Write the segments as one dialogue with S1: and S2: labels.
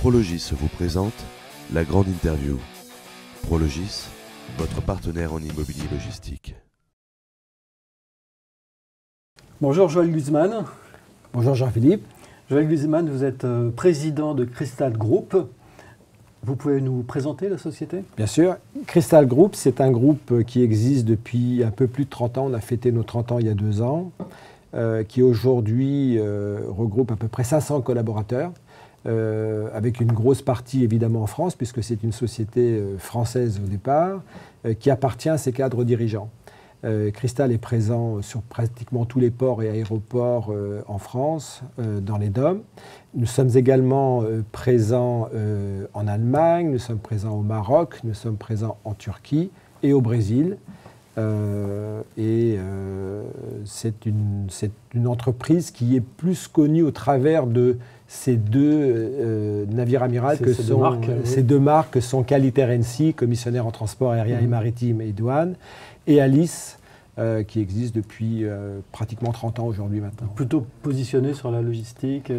S1: Prologis vous présente la grande interview. Prologis, votre partenaire en immobilier logistique.
S2: Bonjour Joël Guzman.
S3: Bonjour Jean-Philippe.
S2: Joël Guzman, vous êtes président de Crystal Group. Vous pouvez nous présenter la société ?
S3: Bien sûr. Crystal Group, c'est un groupe qui existe depuis un peu plus de 30 ans. On a fêté nos 30 ans il y a 2 ans, qui aujourd'hui regroupe à peu près 500 collaborateurs, avec une grosse partie évidemment en France, puisque c'est une société française au départ, qui appartient à ses cadres dirigeants. Crystal est présent sur pratiquement tous les ports et aéroports en France, dans les DOM. Nous sommes également présents en Allemagne, nous sommes présents au Maroc, nous sommes présents en Turquie et au Brésil. C'est une entreprise qui est plus connue au travers de ces deux navires amirals ces deux marques que sont Qualitaire NC, commissionnaire en transport aérien et maritime et douane, et Alice, qui existe depuis pratiquement 30 ans aujourd'hui maintenant.
S2: Plutôt positionné sur la logistique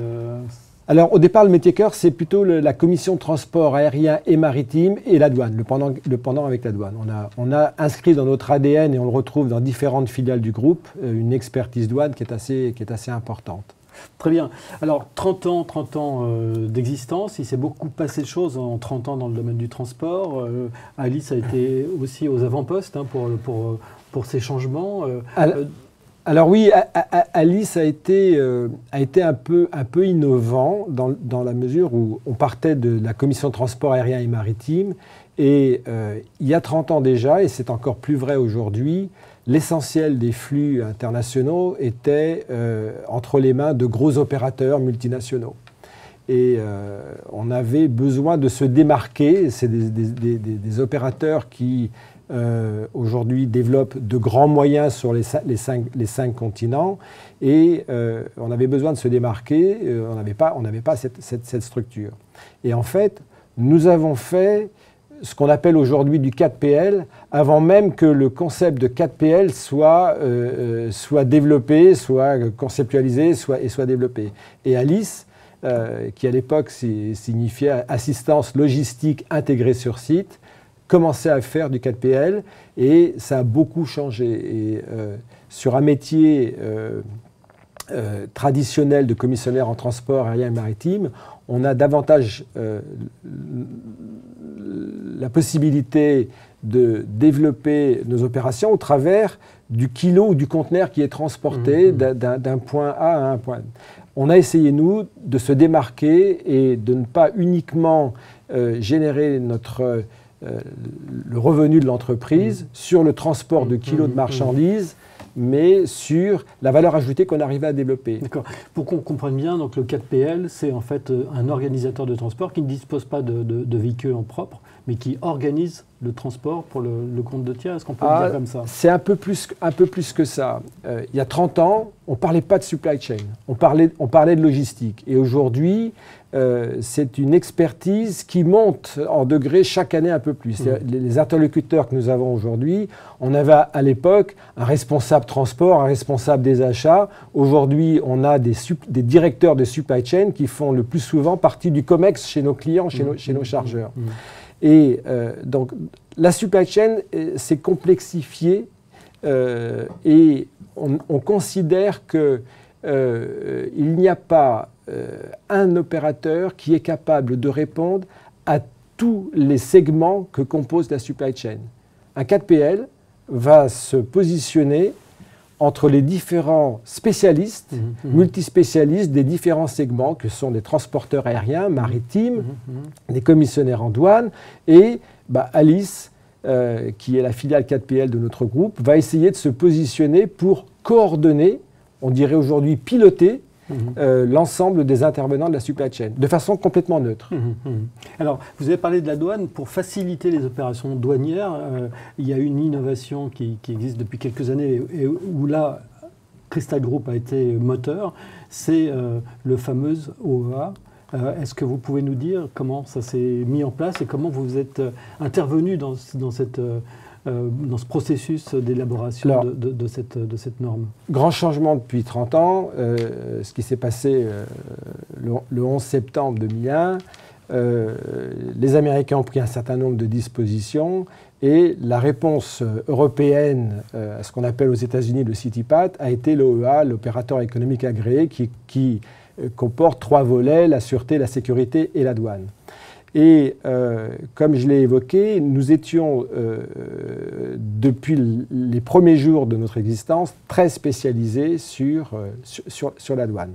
S3: Alors au départ, le métier cœur, c'est plutôt la commission de transport aérien et maritime et la douane, le pendant avec la douane. On a inscrit dans notre ADN, et on le retrouve dans différentes filiales du groupe, une expertise douane qui est assez importante.
S2: Très bien. Alors, 30 ans d'existence, il s'est beaucoup passé de choses en 30 ans dans le domaine du transport. Alice a été aussi aux avant-postes pour ces changements.
S3: Alors oui, Alice a été un peu innovant dans la mesure où on partait de la commission de transport aérien et maritime. Et il y a 30 ans déjà, et c'est encore plus vrai aujourd'hui, l'essentiel des flux internationaux était entre les mains de gros opérateurs multinationaux. Et on avait besoin de se démarquer. C'est des opérateurs qui aujourd'hui développent de grands moyens sur les cinq continents. Et on avait besoin de se démarquer. On n'avait pas cette structure. Et en fait, nous avons fait ce qu'on appelle aujourd'hui du 4PL, avant même que le concept de 4PL soit développé, soit conceptualisé et soit développé. Et Alice, qui à l'époque signifiait assistance logistique intégrée sur site, commençait à faire du 4PL et ça a beaucoup changé. Et sur un métier traditionnel de commissionnaire en transport aérien et maritime, on a davantage la possibilité de développer nos opérations au travers du kilo ou du conteneur qui est transporté d'un point A à un point B. On a essayé, nous, de se démarquer et de ne pas uniquement générer le revenu de l'entreprise sur le transport de kilos de marchandises, mais sur la valeur ajoutée qu'on arrivait à développer.
S2: D'accord. Pour qu'on comprenne bien, donc le 4PL, c'est en fait un organisateur de transport qui ne dispose pas de véhicules en propre, mais qui organise le transport pour le compte de tiers. Est-ce qu'on peut le dire comme ça ?
S3: C'est un peu plus que ça. Il y a 30 ans, on ne parlait pas de supply chain, on parlait de logistique. Et aujourd'hui, c'est une expertise qui monte en degré chaque année un peu plus. Les interlocuteurs que nous avons aujourd'hui, on avait à l'époque un responsable transport, un responsable des achats. Aujourd'hui, on a des directeurs de supply chain qui font le plus souvent partie du COMEX chez nos clients, chez nos chargeurs. Et donc, la supply chain s'est complexifiée et on considère qu'il n'y a pas un opérateur qui est capable de répondre à tous les segments que compose la supply chain. Un 4PL va se positionner entre les différents spécialistes, multispécialistes des différents segments que sont des transporteurs aériens, maritimes, des commissionnaires en douane. Et Alice, qui est la filiale 4PL de notre groupe, va essayer de se positionner pour coordonner, on dirait aujourd'hui piloter, l'ensemble des intervenants de la supply chain, de façon complètement neutre.
S2: Alors, vous avez parlé de la douane. Pour faciliter les opérations douanières, il y a une innovation qui existe depuis quelques années et où là, Crystal Group a été moteur, c'est le fameux OEA. Est-ce que vous pouvez nous dire comment ça s'est mis en place et comment vous êtes intervenu dans ce processus d'élaboration de cette norme?
S3: Grand changement depuis 30 ans. Ce qui s'est passé le 11 septembre 2001, les Américains ont pris un certain nombre de dispositions et la réponse européenne à ce qu'on appelle aux États-Unis le CITIPAT a été l'OEA, l'opérateur économique agréé, qui comporte 3 volets, la sûreté, la sécurité et la douane. Et comme je l'ai évoqué, nous étions, depuis les premiers jours de notre existence, très spécialisés sur la douane.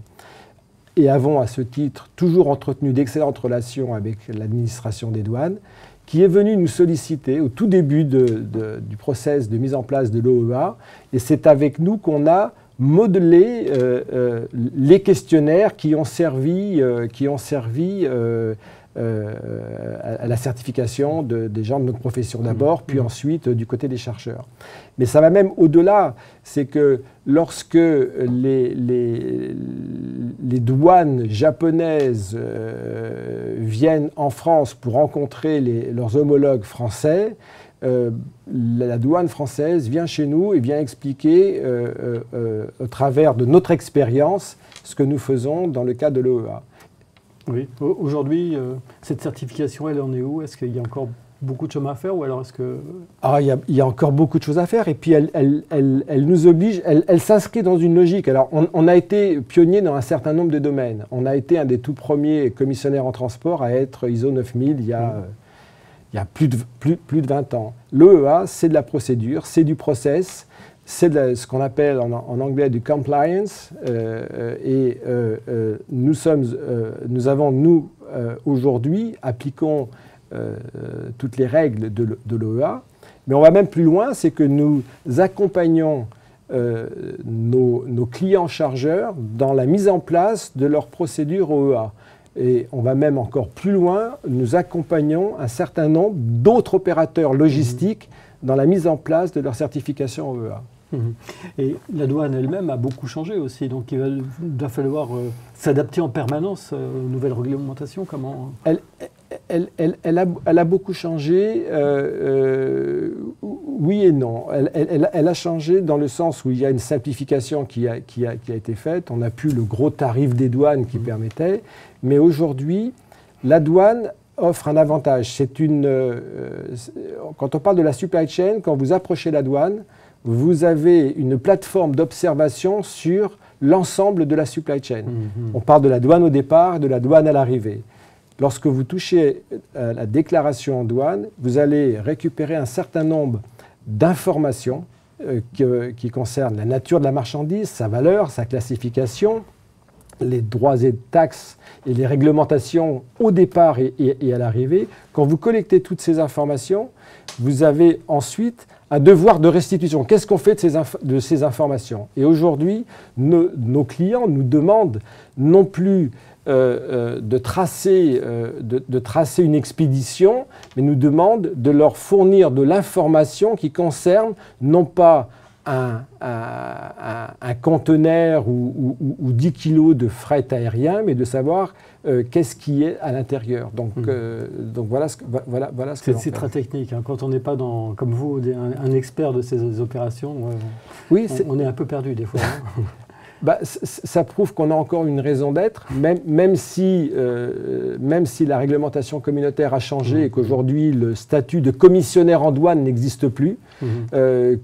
S3: Et avons à ce titre toujours entretenu d'excellentes relations avec l'administration des douanes, qui est venue nous solliciter au tout début du process de mise en place de l'OEA. Et c'est avec nous qu'on a modelé les questionnaires qui ont servi à la certification des gens de notre profession d'abord, puis ensuite du côté des chercheurs. Mais ça va même au-delà, c'est que lorsque les douanes japonaises viennent en France pour rencontrer leurs homologues français, la douane française vient chez nous et vient expliquer au travers de notre expérience ce que nous faisons dans le cadre de l'OEA.
S2: Oui. Aujourd'hui, cette certification, elle en est où? Est-ce qu'il y a encore beaucoup de chemin à faire ou alors est-ce que...
S3: Il y a encore beaucoup de choses à faire et puis elle nous oblige, elle s'inscrit dans une logique. Alors on a été pionnier dans un certain nombre de domaines. On a été un des tout premiers commissionnaires en transport à être ISO 9000 il y a plus de 20 ans. L'OEA, c'est de la procédure, c'est du process, c'est ce qu'on appelle en anglais du compliance nous avons, aujourd'hui, appliquons toutes les règles de l'OEA, mais on va même plus loin, c'est que nous accompagnons nos clients chargeurs dans la mise en place de leur procédure OEA. Et on va même encore plus loin, nous accompagnons un certain nombre d'autres opérateurs logistiques dans la mise en place de leur certification OEA.
S2: Et la douane elle-même a beaucoup changé aussi, donc il va falloir s'adapter en permanence aux nouvelles réglementations. Comment
S3: elle a beaucoup changé, oui et non. Elle a changé dans le sens où il y a une simplification qui a été faite. On n'a plus le gros tarif des douanes qui permettait, mais aujourd'hui, la douane offre un avantage. Quand on parle de la supply chain, quand vous approchez la douane, vous avez une plateforme d'observation sur l'ensemble de la supply chain. On parle de la douane au départ, de la douane à l'arrivée. Lorsque vous touchez à la déclaration en douane, vous allez récupérer un certain nombre d'informations qui concernent la nature de la marchandise, sa valeur, sa classification, les droits et taxes et les réglementations au départ et à l'arrivée. Quand vous collectez toutes ces informations, vous avez ensuite un devoir de restitution. Qu'est-ce qu'on fait de ces informations? Et aujourd'hui, nos clients nous demandent non plus de tracer une expédition, mais nous demandent de leur fournir de l'information qui concerne non pas un conteneur ou 10 kilos de fret aérien, mais de savoir qu'est-ce qui est à l'intérieur. Donc voilà ce que
S2: c'est très technique. Hein. Quand on n'est pas, comme vous, un expert de ces opérations,
S3: oui,
S2: on est un peu perdu des fois. Hein.
S3: Ça prouve qu'on a encore une raison d'être, même si la réglementation communautaire a changé et qu'aujourd'hui le statut de commissionnaire en douane n'existe plus,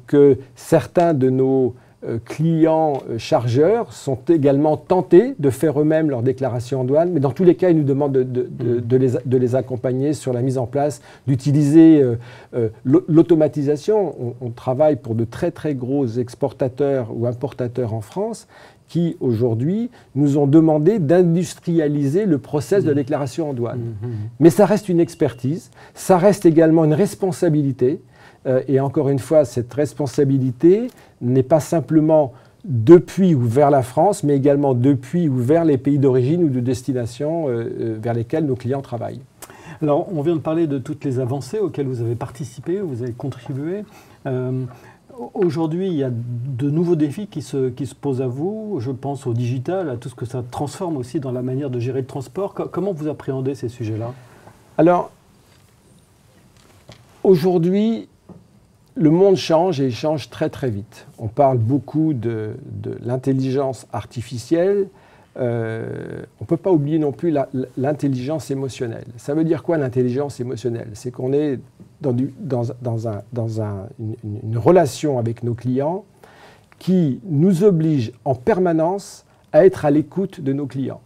S3: que certains de nos clients chargeurs sont également tentés de faire eux-mêmes leur déclaration en douane, mais dans tous les cas, ils nous demandent de les accompagner sur la mise en place, d'utiliser l'automatisation. On travaille pour de très très gros exportateurs ou importateurs en France qui, aujourd'hui, nous ont demandé d'industrialiser le process de déclaration en douane. Mais ça reste une expertise, ça reste également une responsabilité. Et encore une fois, cette responsabilité n'est pas simplement depuis ou vers la France, mais également depuis ou vers les pays d'origine ou de destination vers lesquels nos clients travaillent.
S2: Alors, on vient de parler de toutes les avancées auxquelles vous avez participé, vous avez contribué. Aujourd'hui, il y a de nouveaux défis qui se posent à vous. Je pense au digital, à tout ce que ça transforme aussi dans la manière de gérer le transport. Comment vous appréhendez ces sujets-là?
S3: Alors, aujourd'hui, le monde change et il change très très vite. On parle beaucoup de l'intelligence artificielle. on ne peut pas oublier non plus l'intelligence émotionnelle. Ça veut dire quoi l'intelligence émotionnelle? C'est qu'on est dans une relation avec nos clients qui nous oblige en permanence à être à l'écoute de nos clients.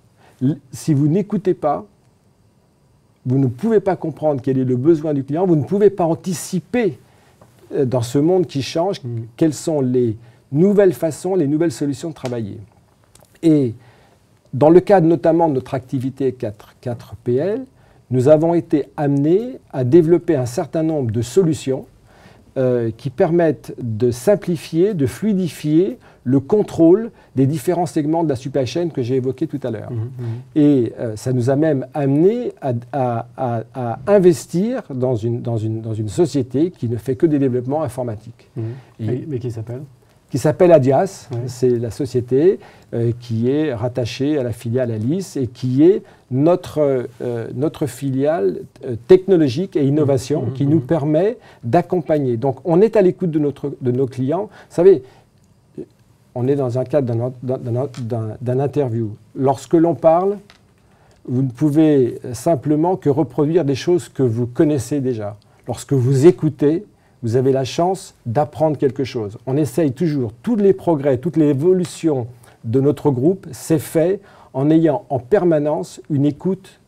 S3: Si vous n'écoutez pas, vous ne pouvez pas comprendre quel est le besoin du client, vous ne pouvez pas anticiper dans ce monde qui change quelles sont les nouvelles façons, les nouvelles solutions de travailler. Et dans le cadre notamment de notre activité 4PL, nous avons été amenés à développer un certain nombre de solutions qui permettent de simplifier, de fluidifier le contrôle des différents segments de la supply chain que j'ai évoqués tout à l'heure. Et ça nous a même amené à investir dans une société qui ne fait que des développements informatiques.
S2: Mais qui s'appelle ?
S3: Qui s'appelle Adias, c'est la société qui est rattachée à la filiale Alice et qui est notre filiale technologique et innovation qui nous permet d'accompagner. Donc on est à l'écoute de nos clients. Vous savez, on est dans un cadre d'un interview. Lorsque l'on parle, vous ne pouvez simplement que reproduire des choses que vous connaissez déjà. Lorsque vous écoutez, vous avez la chance d'apprendre quelque chose. On essaye toujours, tous les progrès, toute l'évolution de notre groupe, c'est fait en ayant en permanence une écoute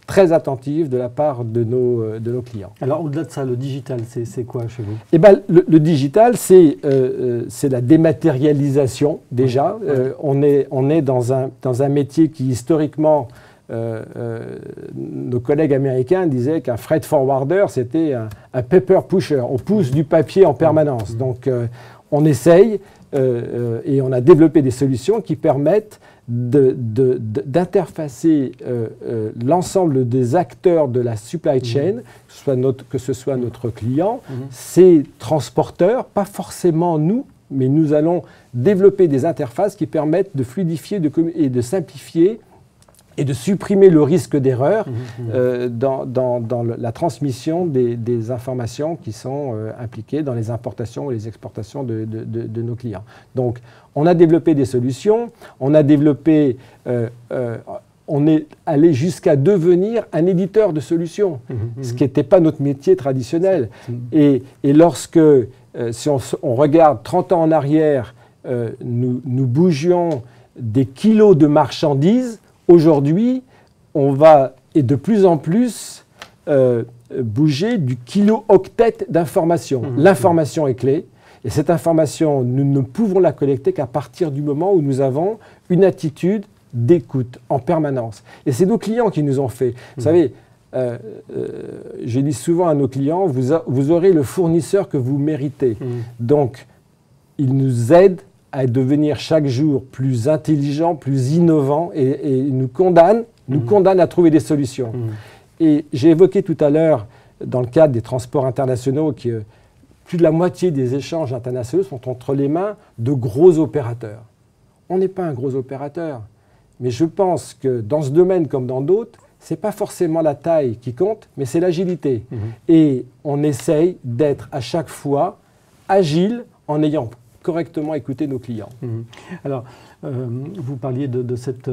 S3: très attentive de la part de nos clients.
S2: Alors au-delà de ça, le digital, c'est quoi chez vous ?
S3: Eh ben, le digital, c'est la dématérialisation déjà. On est dans un métier qui historiquement... nos collègues américains disaient qu'un freight forwarder, c'était un paper pusher. On pousse du papier en permanence. Donc, on essaye et on a développé des solutions qui permettent d'interfacer l'ensemble des acteurs de la supply chain, que ce soit notre client, ses transporteurs, pas forcément nous, mais nous allons développer des interfaces qui permettent de fluidifier et de simplifier et de supprimer le risque d'erreur dans la transmission des informations qui sont impliquées dans les importations et les exportations de nos clients. Donc, on a développé des solutions, on est allé jusqu'à devenir un éditeur de solutions, ce qui n'était pas notre métier traditionnel. Et lorsque, si on regarde 30 ans en arrière, nous bougions des kilos de marchandises. Aujourd'hui, on va, et de plus en plus, bouger du kilo-octet d'informations. L'information est clé, et cette information, nous ne pouvons la collecter qu'à partir du moment où nous avons une attitude d'écoute en permanence. Et c'est nos clients qui nous ont fait. Vous savez, je dis souvent à nos clients, vous aurez le fournisseur que vous méritez. Donc, ils nous aident à devenir chaque jour plus intelligents, plus innovants et nous condamnent à trouver des solutions. Et j'ai évoqué tout à l'heure, dans le cadre des transports internationaux, que plus de la moitié des échanges internationaux sont entre les mains de gros opérateurs. On n'est pas un gros opérateur, mais je pense que dans ce domaine comme dans d'autres, ce n'est pas forcément la taille qui compte, mais c'est l'agilité. Et on essaye d'être à chaque fois agile en ayant correctement écouter nos clients.
S2: Alors, vous parliez de cette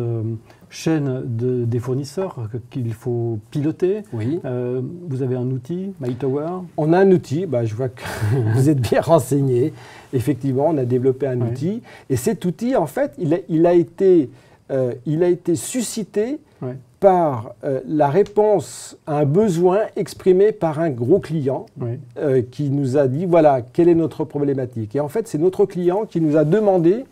S2: chaîne des fournisseurs qu'il faut piloter.
S3: Oui.
S2: Vous avez un outil, MyTower ?
S3: On a un outil, je vois que vous êtes bien renseigné. Effectivement, on a développé un outil. Et cet outil, en fait, il a été suscité par la réponse à un besoin exprimé par un gros client qui nous a dit, voilà, quelle est notre problématique. Et en fait, c'est notre client qui nous a demandé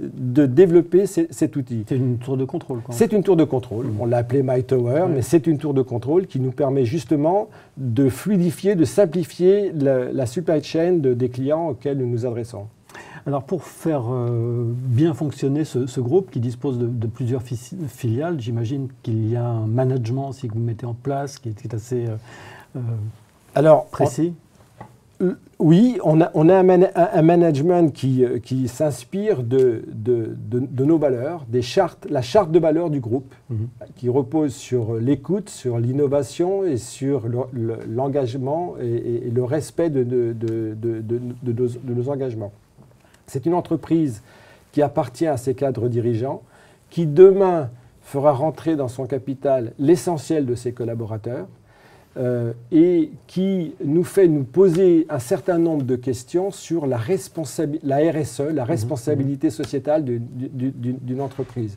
S3: de développer cet outil.
S2: C'est une tour de contrôle, quoi.
S3: C'est une tour de contrôle. On l'a appelé MyTower, mais c'est une tour de contrôle qui nous permet justement de fluidifier, de simplifier la supply chain des clients auxquels nous nous adressons.
S2: Alors pour faire bien fonctionner ce groupe qui dispose de plusieurs filiales, j'imagine qu'il y a un management aussi que vous mettez en place qui est assez précis.
S3: Oui, on a un management qui s'inspire de nos valeurs, la charte de valeurs du groupe, qui repose sur l'écoute, sur l'innovation et sur l'engagement et le respect de nos engagements. C'est une entreprise qui appartient à ses cadres dirigeants, qui demain fera rentrer dans son capital l'essentiel de ses collaborateurs et qui nous fait nous poser un certain nombre de questions sur la RSE, la responsabilité sociétale d'une entreprise.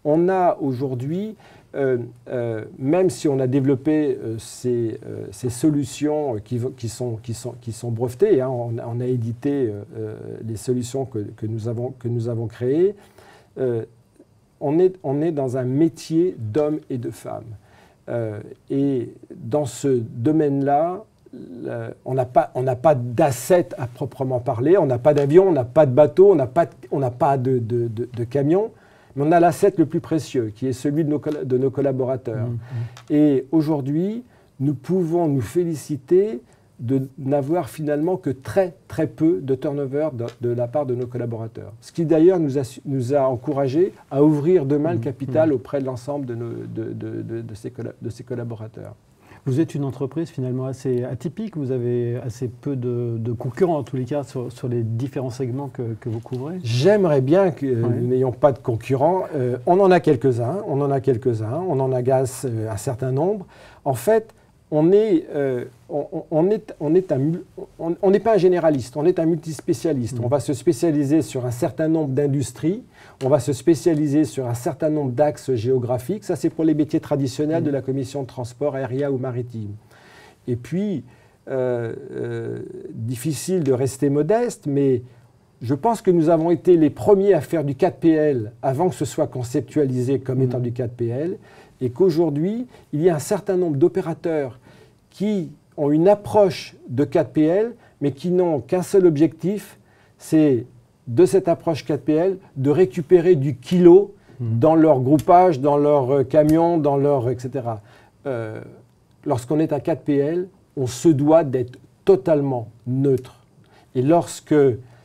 S3: On a aujourd'hui, même si on a développé ces solutions qui sont brevetées, hein, on a édité les solutions que nous avons créées, on est dans un métier d'hommes et de femmes. Et dans ce domaine-là, on n'a pas d'assets à proprement parler, on n'a pas d'avion, on n'a pas de bateau, on n'a pas de camion, mais on a l'asset le plus précieux, qui est celui de nos collaborateurs. Et aujourd'hui, nous pouvons nous féliciter de n'avoir finalement que très très peu de turnover de la part de nos collaborateurs. Ce qui d'ailleurs nous a encouragés à ouvrir demain le capital auprès de l'ensemble de ces collaborateurs.
S2: Vous êtes une entreprise finalement assez atypique, vous avez assez peu de concurrents en tous les cas sur les différents segments que vous couvrez.
S3: J'aimerais bien que nous n'ayons pas de concurrents. On en a quelques-uns, on en agace un certain nombre. En fait, on n'est pas un généraliste, on est un multispécialiste. On va se spécialiser sur un certain nombre d'industries, on va se spécialiser sur un certain nombre d'axes géographiques. Ça, c'est pour les métiers traditionnels de la commission de transport aérien ou maritime. Et puis, difficile de rester modeste, mais je pense que nous avons été les premiers à faire du 4PL avant que ce soit conceptualisé comme étant du 4PL. Et qu'aujourd'hui, il y a un certain nombre d'opérateurs qui ont une approche de 4PL, mais qui n'ont qu'un seul objectif, c'est de cette approche 4PL de récupérer du kilo dans leur groupage, dans leur camion, dans leur etc. Lorsqu'on est un 4PL, on se doit d'être totalement neutre. Et lorsque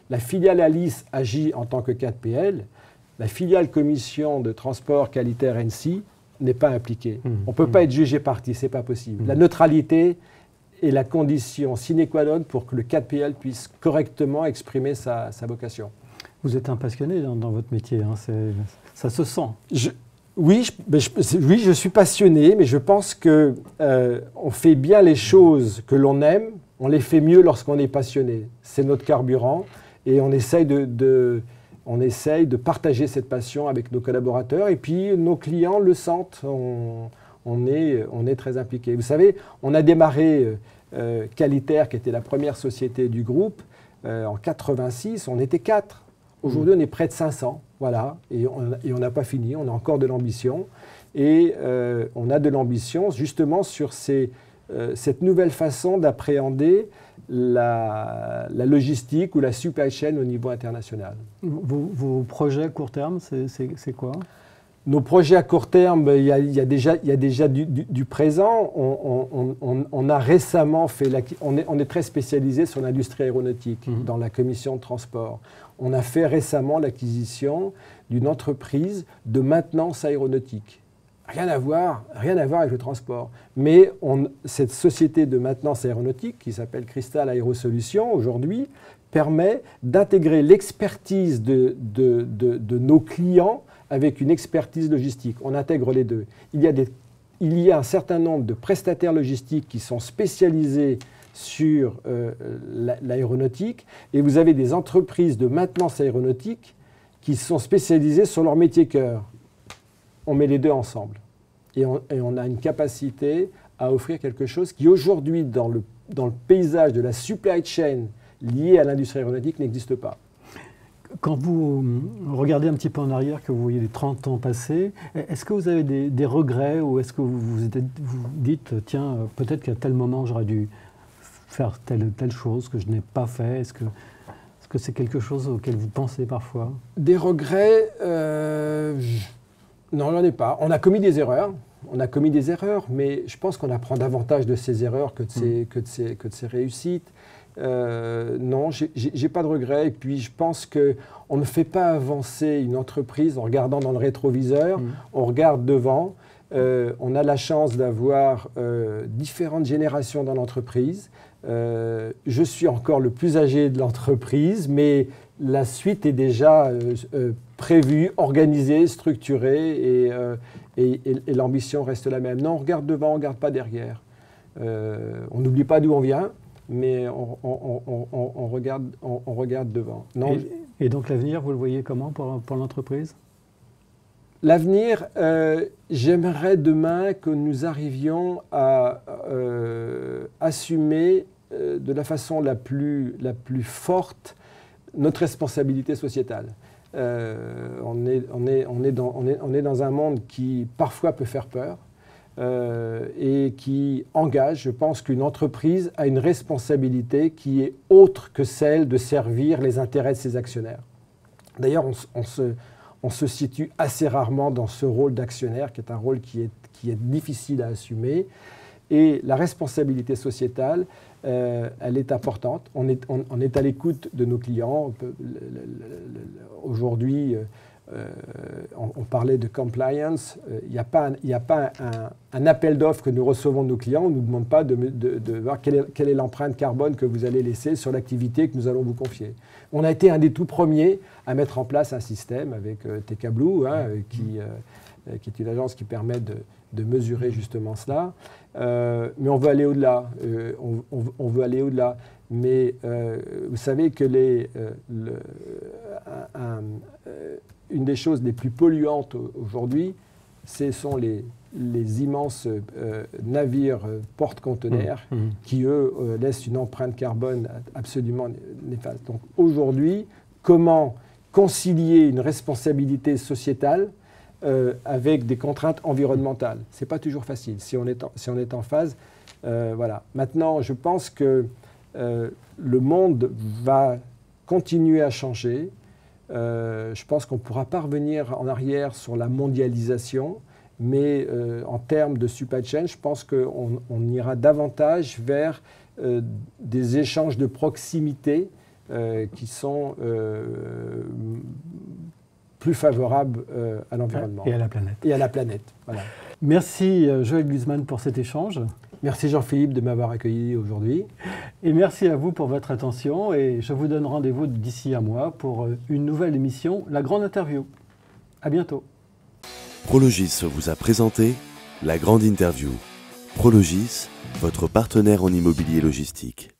S3: la filiale Alice agit en tant que 4PL, la filiale commission de transport qualité RNC n'est pas impliqué. On ne peut pas être jugé parti, ce n'est pas possible. La neutralité est la condition sine qua non pour que le 4PL puisse correctement exprimer sa vocation.
S2: Vous êtes un passionné dans votre métier, hein, ça se sent.
S3: Oui, je suis passionné, mais je pense qu'on fait bien les choses que l'on aime, on les fait mieux lorsqu'on est passionné. C'est notre carburant et on essaye de partager cette passion avec nos collaborateurs et puis nos clients le sentent, on est très impliqués. Vous savez, on a démarré Qualitaire, qui était la première société du groupe, en 86, on était 4. Aujourd'hui, on est près de 500, voilà, et on n'a pas fini, on a encore de l'ambition. Et on a de l'ambition justement sur cette nouvelle façon d'appréhender la logistique ou la supply chain au niveau international.
S2: Vos projets à court terme, c'est quoi ?
S3: Nos projets à court terme, il y a déjà du présent. On a récemment fait, on est très spécialisé sur l'industrie aéronautique dans la commission de transport. On a fait récemment l'acquisition d'une entreprise de maintenance aéronautique. Rien à voir avec le transport. Mais cette société de maintenance aéronautique, qui s'appelle Crystal Aérosolutions aujourd'hui, permet d'intégrer l'expertise de nos clients avec une expertise logistique. On intègre les deux. Il y a un certain nombre de prestataires logistiques qui sont spécialisés sur l'aéronautique et vous avez des entreprises de maintenance aéronautique qui sont spécialisées sur leur métier cœur. On met les deux ensemble et on a une capacité à offrir quelque chose qui aujourd'hui dans le paysage de la supply chain liée à l'industrie aéronautique n'existe pas.
S2: Quand vous regardez un petit peu en arrière, que vous voyez les 30 ans passés, est-ce que vous avez des regrets ou est-ce que vous dites, tiens, peut-être qu'à tel moment j'aurais dû faire telle chose que je n'ai pas fait? Est-ce que c'est quelque chose auquel vous pensez parfois?
S3: Des regrets non, j'en ai pas. On a commis des erreurs, mais je pense qu'on apprend davantage de ces erreurs que de ces réussites. Non, j'ai pas de regrets. Et puis, je pense qu'on ne fait pas avancer une entreprise en regardant dans le rétroviseur. On regarde devant On a la chance d'avoir différentes générations dans l'entreprise. Je suis encore le plus âgé de l'entreprise, mais la suite est déjà prévue, organisée, structurée et l'ambition reste la même. Non, on regarde devant, on ne regarde pas derrière. On n'oublie pas d'où on vient, mais on regarde devant. Non,
S2: et donc l'avenir, vous le voyez comment pour l'entreprise ?
S3: L'avenir, j'aimerais demain que nous arrivions à assumer de la façon la plus forte notre responsabilité sociétale. On est dans un monde qui parfois peut faire peur et qui engage. Je pense qu'une entreprise a une responsabilité qui est autre que celle de servir les intérêts de ses actionnaires. D'ailleurs, on se situe assez rarement dans ce rôle d'actionnaire, qui est un rôle qui est difficile à assumer. Et la responsabilité sociétale, elle est importante. On est à l'écoute de nos clients. Aujourd'hui, on parlait de compliance. Il n'y a pas un appel d'offres que nous recevons de nos clients. On ne nous demande pas de voir quelle est l'empreinte carbone que vous allez laisser sur l'activité que nous allons vous confier. On a été un des tout premiers à mettre en place un système avec TK Blue, qui est une agence qui permet de mesurer justement cela. Mais on veut aller au-delà. On veut aller au-delà. Mais vous savez que une des choses les plus polluantes aujourd'hui, ce sont les immenses navires porte-conteneurs qui, eux, laissent une empreinte carbone absolument néfaste. Donc aujourd'hui, comment concilier une responsabilité sociétale avec des contraintes environnementales? Ce n'est pas toujours facile si on est en phase. Voilà. Maintenant, je pense que le monde va continuer à changer. Je pense qu'on ne pourra pas revenir en arrière sur la mondialisation, mais en termes de supply chain, je pense qu'on ira davantage vers des échanges de proximité qui sont plus favorables à l'environnement.
S2: Et à la planète.
S3: Et à la planète, voilà.
S2: Merci Joël Guzman pour cet échange.
S3: Merci Jean-Philippe de m'avoir accueilli aujourd'hui.
S2: Et merci à vous pour votre attention. Et je vous donne rendez-vous d'ici un mois pour une nouvelle émission, La Grande Interview. À bientôt.
S1: Prologis vous a présenté La Grande Interview. Prologis, votre partenaire en immobilier logistique.